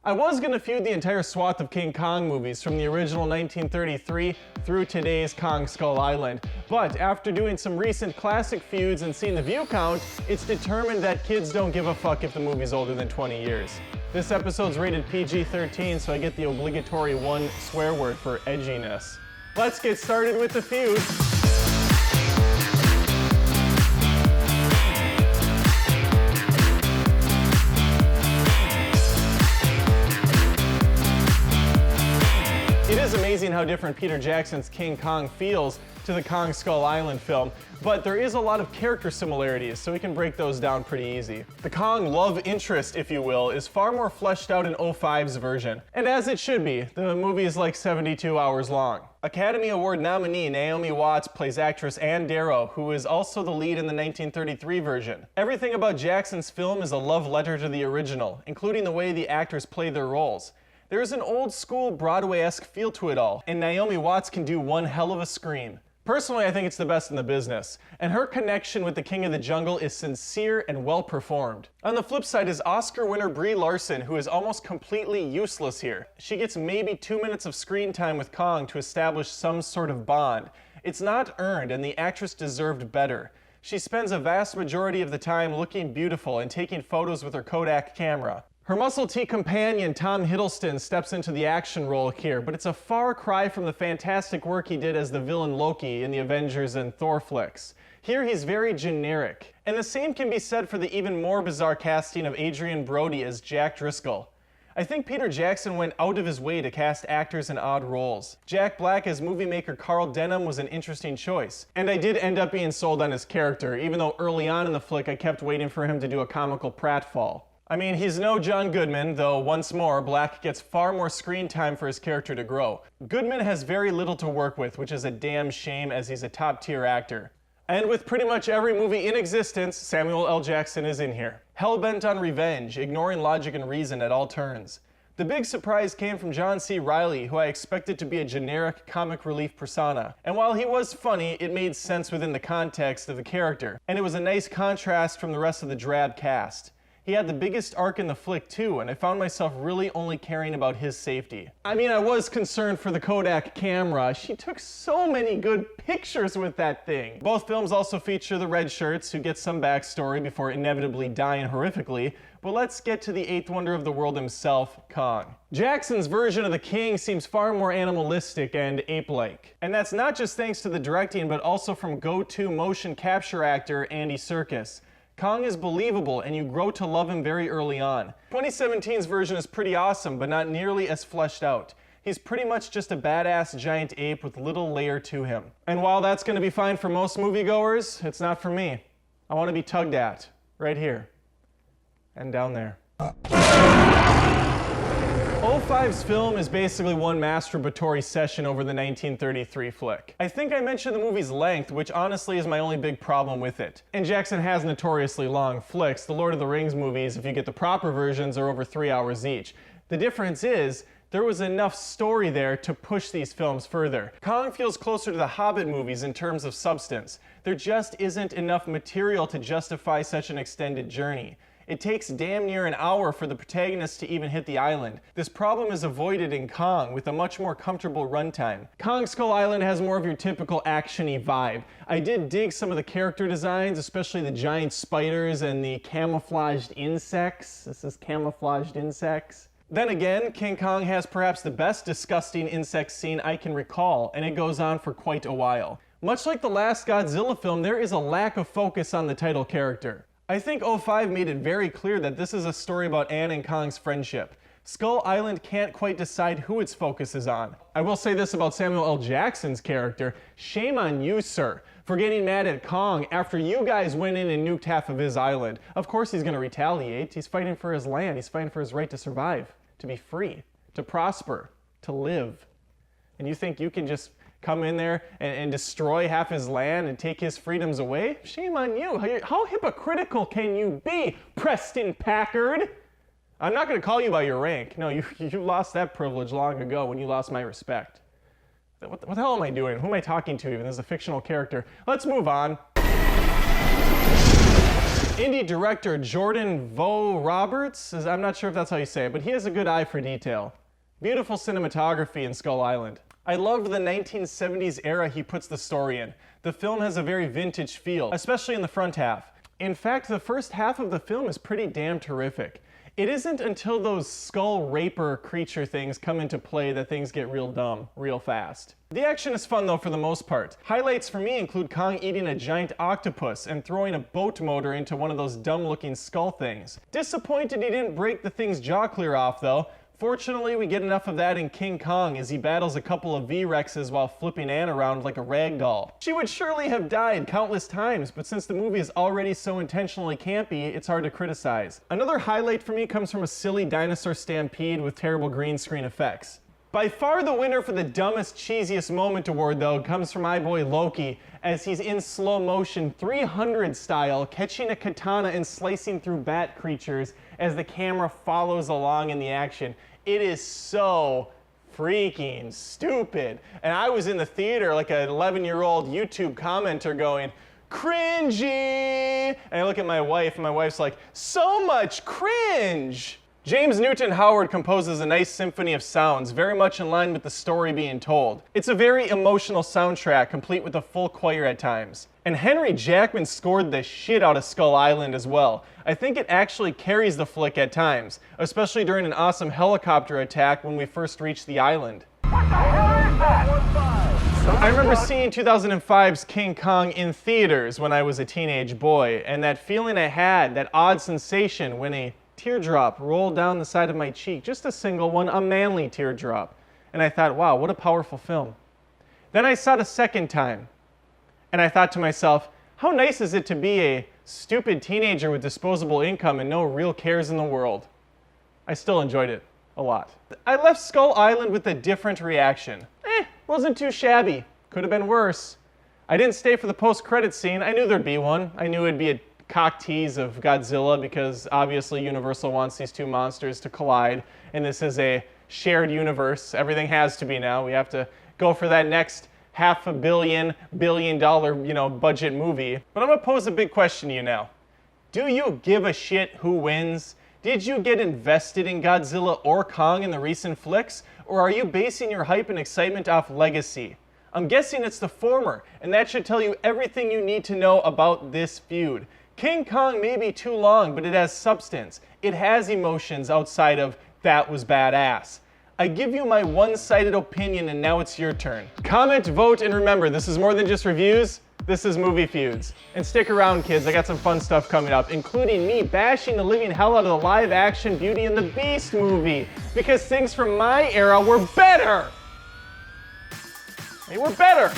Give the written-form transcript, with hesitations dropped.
I was gonna feud the entire swath of King Kong movies from the original 1933 through today's Kong Skull Island, but after doing some recent classic feuds and seeing the view count, it's determined that kids don't give a fuck if the movie's older than 20 years. This episode's rated PG-13, so I get the obligatory one swear word for edginess. Let's get started with the feud. It is amazing how different Peter Jackson's King Kong feels to the Kong Skull Island film, but there is a lot of character similarities, so we can break those down pretty easy. The Kong love interest, if you will, is far more fleshed out in 05's version, and as it should be. The movie is like 72 hours long. Academy Award nominee Naomi Watts plays actress Ann Darrow, who is also the lead in the 1933 version. Everything about Jackson's film is a love letter to the original, including the way the actors play their roles. There's an old-school Broadway-esque feel to it all, and Naomi Watts can do one hell of a scream. Personally, I think it's the best in the business, and her connection with the King of the Jungle is sincere and well-performed. On the flip side is Oscar winner Brie Larson, who is almost completely useless here. She gets maybe 2 minutes of screen time with Kong to establish some sort of bond. It's not earned, and the actress deserved better. She spends a vast majority of the time looking beautiful and taking photos with her Kodak camera. Her muscle T companion, Tom Hiddleston, steps into the action role here, but it's a far cry from the fantastic work he did as the villain Loki in the Avengers and Thor flicks. Here he's very generic. And the same can be said for the even more bizarre casting of Adrian Brody as Jack Driscoll. I think Peter Jackson went out of his way to cast actors in odd roles. Jack Black as movie maker Carl Denham was an interesting choice. And I did end up being sold on his character, even though early on in the flick I kept waiting for him to do a comical pratfall. I mean, he's no John Goodman, though once more, Black gets far more screen time for his character to grow. Goodman has very little to work with, which is a damn shame as he's a top-tier actor. And with pretty much every movie in existence, Samuel L. Jackson is in here. Hell-bent on revenge, ignoring logic and reason at all turns. The big surprise came from John C. Reilly, who I expected to be a generic comic relief persona. And while he was funny, it made sense within the context of the character. And it was a nice contrast from the rest of the drab cast. He had the biggest arc in the flick too, and I found myself really only caring about his safety. I mean, I was concerned for the Kodak camera. She took so many good pictures with that thing. Both films also feature the red shirts, who get some backstory before inevitably dying horrifically, but let's get to the eighth wonder of the world himself, Kong. Jackson's version of the King seems far more animalistic and ape-like. And that's not just thanks to the directing, but also from go-to motion capture actor Andy Serkis. Kong is believable, and you grow to love him very early on. 2017's version is pretty awesome, but not nearly as fleshed out. He's pretty much just a badass giant ape with little layer to him. And while that's gonna be fine for most moviegoers, it's not for me. I wanna be tugged at, right here, and down there. 05's film is basically one masturbatory session over the 1933 flick. I think I mentioned the movie's length, which honestly is my only big problem with it. And Jackson has notoriously long flicks. The Lord of the Rings movies, if you get the proper versions, are over 3 hours each. The difference is, there was enough story there to push these films further. Kong feels closer to the Hobbit movies in terms of substance. There just isn't enough material to justify such an extended journey. It takes damn near an hour for the protagonist to even hit the island. This problem is avoided in Kong with a much more comfortable runtime. Kong Skull Island has more of your typical action-y vibe. I did dig some of the character designs, especially the giant spiders and the camouflaged insects. This is camouflaged insects. Then again, King Kong has perhaps the best disgusting insect scene I can recall, and it goes on for quite a while. Much like the last Godzilla film, there is a lack of focus on the title character. I think 05 made it very clear that this is a story about Ann and Kong's friendship. Skull Island can't quite decide who its focus is on. I will say this about Samuel L. Jackson's character. Shame on you, sir, for getting mad at Kong after you guys went in and nuked half of his island. Of course he's gonna retaliate. He's fighting for his land. He's fighting for his right to survive, to be free, to prosper, to live. And you think you can just come in there and destroy half his land and take his freedoms away? Shame on you. How hypocritical can you be, Preston Packard? I'm not going to call you by your rank. No, you lost that privilege long ago when you lost my respect. What the hell am I doing? Who am I talking to even? This is a fictional character. Let's move on. Indie director Jordan Vogt-Roberts, I'm not sure if that's how you say it, but he has a good eye for detail. Beautiful cinematography in Skull Island. I loved the 1970s era he puts the story in. The film has a very vintage feel, especially in the front half. In fact, the first half of the film is pretty damn terrific. It isn't until those skull raper creature things come into play that things get real dumb, real fast. The action is fun though for the most part. Highlights for me include Kong eating a giant octopus and throwing a boat motor into one of those dumb looking skull things. Disappointed he didn't break the thing's jaw clear off though. Fortunately, we get enough of that in King Kong as he battles a couple of V-rexes while flipping Anne around like a rag doll. She would surely have died countless times, but since the movie is already so intentionally campy, it's hard to criticize. Another highlight for me comes from a silly dinosaur stampede with terrible green screen effects. By far the winner for the dumbest, cheesiest moment award though comes from my boy Loki as he's in slow motion 300 style catching a katana and slicing through bat creatures as the camera follows along in the action. It is so freaking stupid. And I was in the theater like an 11-year-old YouTube commenter going, cringy! And I look at my wife and my wife's like, so much cringe! James Newton Howard composes a nice symphony of sounds, very much in line with the story being told. It's a very emotional soundtrack, complete with a full choir at times. And Henry Jackman scored the shit out of Skull Island as well. I think it actually carries the flick at times, especially during an awesome helicopter attack when we first reach the island. What the hell is that? I remember seeing 2005's King Kong in theaters when I was a teenage boy, and that feeling I had, that odd sensation when a teardrop rolled down the side of my cheek, just a single one, a manly teardrop. And I thought, wow, what a powerful film. Then I saw it a second time, and I thought to myself, how nice is it to be a stupid teenager with disposable income and no real cares in the world? I still enjoyed it a lot. I left Skull Island with a different reaction. Wasn't too shabby. Could have been worse. I didn't stay for the post-credits scene. I knew there'd be one. I knew it'd be a cock tease of Godzilla because obviously Universal wants these two monsters to collide, and this is a shared universe. Everything has to be now. We have to go for that next $500 billion, budget movie. But I'm gonna pose a big question to you now. Do you give a shit who wins? Did you get invested in Godzilla or Kong in the recent flicks? Or are you basing your hype and excitement off legacy? I'm guessing it's the former, and that should tell you everything you need to know about this feud. King Kong may be too long, but it has substance. It has emotions outside of that was badass. I give you my one-sided opinion and now it's your turn. Comment, vote, and remember, this is more than just reviews, this is Movie Feuds. And stick around, kids, I got some fun stuff coming up, including me bashing the living hell out of the live-action Beauty and the Beast movie, because things from my era were better! They were better!